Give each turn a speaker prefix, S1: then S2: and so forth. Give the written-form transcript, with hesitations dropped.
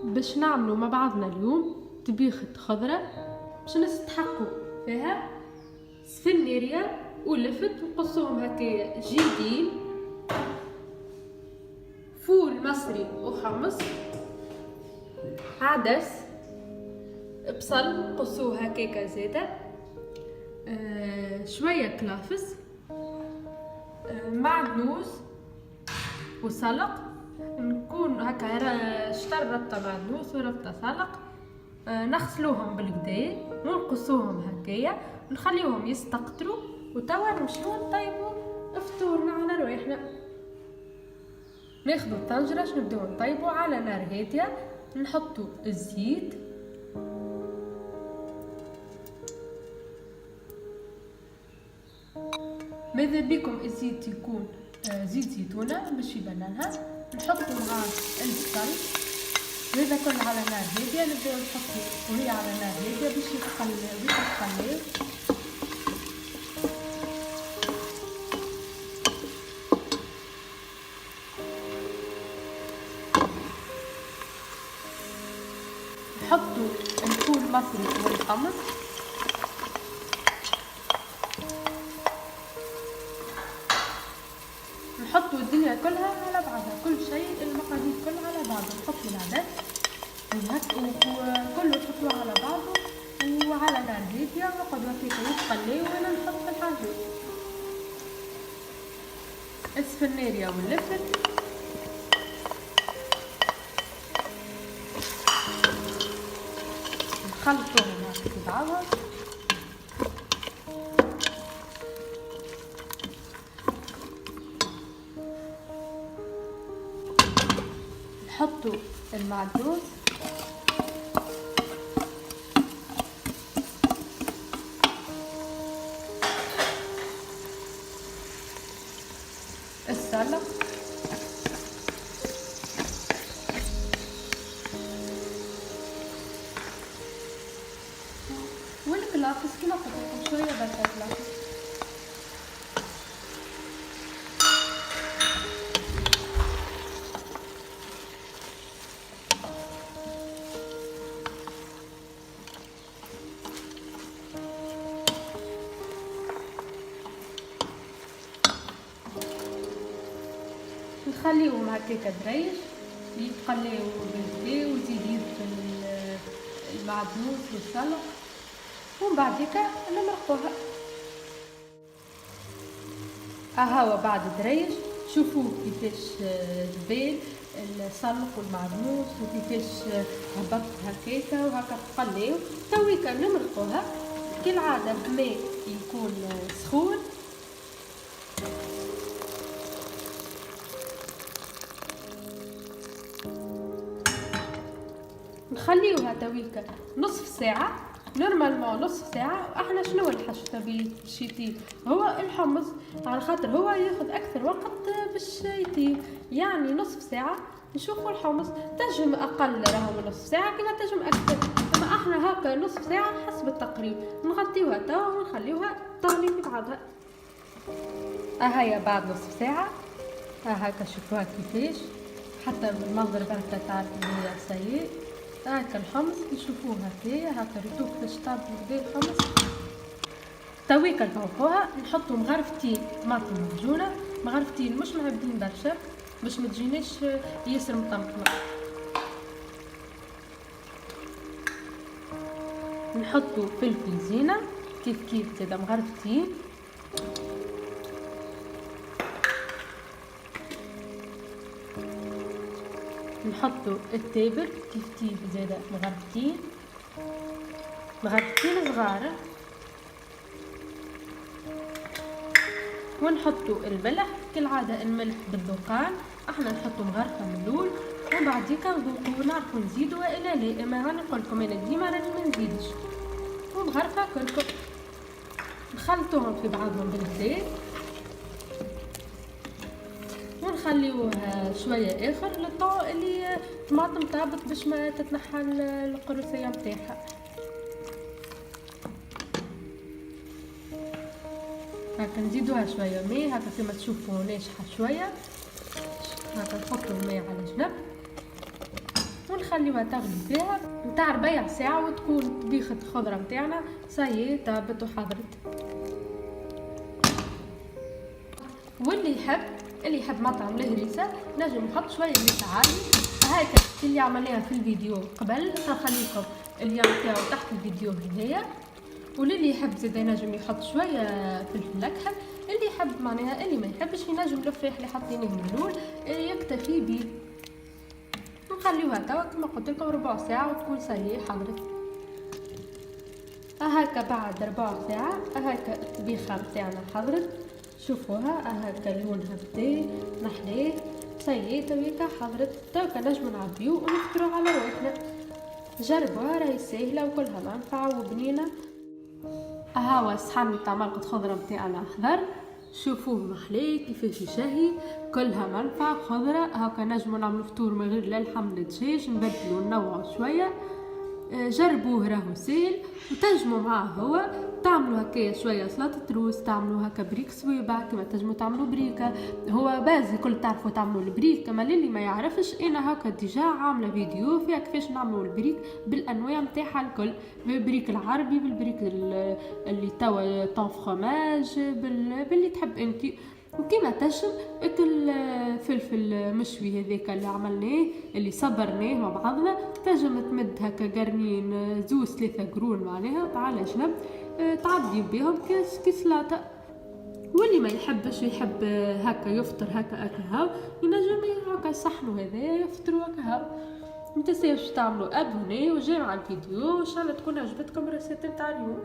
S1: باش نعملوا مع بعضنا اليوم طبيخة خضرة باش نستحقوا فيها سفنيريا ولفت نقصوهم هكايا جيدين، فول مصري وحمص، عدس، بصل نقصوه هكاكا زيادة، شوية كلافس، معدنوس وسلق. نكون هكا شطر ربطة معدنوس وربطة سلق، نغسلوهم بالكدا ونقصوهم هكايا ونخليهم يستقطروا، وتوا نمشيو نطيبوا فطورنا على رواحنا. ناخذوا الطنجرة نبداو نطيبوا على نار هادية، نحطوا الزيت، ماذا بكم الزيت يكون زيت زيتونة باش يبللها. نحطوا معاه البصل، وهذا كله على نار هادية نبداو نحطوا وهي على نار هادية باش يتقلى. نحطوا الفول المصري والحمص، نحطوا الدنيا كلها على بعضها، كل شيء المقادير كلها على بعضها. نحطوا العدس وكله نحطوه على بعضه وعلى نار هادية ونقعدوا هكاكا يتقلي. وانا نحط في الحاجات السفنيريا واللفت، نخلطوهم هكا في بعضها. نحطوا المعدنوس، السلق، والكلافس كما قلت لكم شويه برشا كلافس. نخليهم هكاكا دريج يتقليو بالكدا ويزيد يدخل المعدنوس والسلق، ومن بعد هكا نمرقوها. هاو بعد دريج شوفوا كيفاش ذبال السلق والمعدنوس وكيفاش هبط هكاكا وهكا تقليو. تويكا نمرقوها كالعادة بماء يكون سخون، نخليوها تويكا نصف ساعة، نورمالمون نصف ساعة. واحنا شنو الحشو باش يطيب؟ هو الحمص، على خاطر هو ياخذ اكثر وقت باش يطيب، يعني نصف ساعة. نشوفوا الحمص تنجم اقل راهو من نصف ساعة كما تنجم اكثر، اما احنا هكا نصف ساعة حسب التقريب. نغطيوها توا ونخليوها تغلي في بعضها. هيا بعد نصف ساعة هكا شوفوها كيفاش، حتى بالمنظر بركة تعرف بلي سيء. هكا الحمص نشوفوه هكايا هكا ريتوه كيفاش طاب بدا الحمص. تويكا نفوقوها نحطو مغرفتين طماطم معجونة، مغرفتين مش معبدين برشا باش ما تجيناش ياسر مطمطمة. نحطو فلفل زينة كيف زادا مغرفتين، نحطوا التابل كيف زادا مغرفتين صغار، ونحطوا الملح كالعادة. الملح بالذوقان، احنا نحطوا مغرفة من الاول ومن بعد هيك نذوقوا ونعرفوا نزيدوا والا لا. اما راني نقول لكم انا ديما راني ما نزيدش، ومغرفة كلكم نخلطوهم في بعضهم بالكدا ونخليوها شويه اخر للطو اللي الطماطم طابت باش ما تتنحى القروسيه نتاعها. هكا نزيدوها شويه ماء هكا كما تشوفوا ناشحه شويه، هكا نحطوا الماء على جنب ونخليوها تغلي فيها نتاع ربيع ساعه، وتكون طبيخه الخضره نتاعنا صايي طابت وحضرت. واللي يحب مطعم الهريسه نجم يحط شويه زيت عالي هكا اللي عملناها في الفيديو قبل، سنخليكم اللين تاعو تحت الفيديو هنايا. وللي يحب زيد ينجم يحط شويه فلفل اكحل، اللي يحب معناها اللي ما يحبش ينجم الفريح اللي حاطينه من الاول يكتفي بيه. نخليوها توا كما قلت لكم ربع ساعه وتكون ساهيه حضرت. هكا بعد ربع ساعه هكا الطبيخه نتاعنا حضرت، شوفوها هكا لونها بدا نحليه ساهيه تويكا حضرت. توكا نجمو نعبيو ونفطرو على روحنا. جربوها راهي ساهله وكلها منفعه وبنينه. هاو الصحن تاع مرقة خضرة نتاعنا خضر، شوفوه محلي كيفاش يشهي، كلها منفعة خضرة. هاكا نجمو نعملو فطور من غير لا لحم لا دجاج، نبدلو ننوعو شوية. جربوه راهو سهل. وتنجمو معاه هو تعملوا هكايا شويه سلطه روز، تعملوا هكا بريك صويبع كما تنجموا تعملوا بريكه. هو بازي كل تعرفوا تعملوا البريك، كما للي ما يعرفش انا هكا ديجا عامله فيديو فيها كيفاش نعملوا البريك بالانواع نتاعها الكل، بالبريك العربي، بالبريك اللي توا طون فرماج، باللي تحب انت. وكما تشم اكل فلفل مشوي هذاك اللي عملناه اللي صبرناه مع بعضنا، تنجم تمد هكا قرنين 2-3 قرون معناها على جنب تعدي بهم كسلاطه. واللي ما يحبش يحب هكا يفطر هكا هاو ينجم هكا صحنو هذا يفطروا هكا هاو. ما تنساوش تعملوا ابوني وجاي مع الفيديو، وان شاء الله تكون عجبتكم الريسيت تاع اليوم.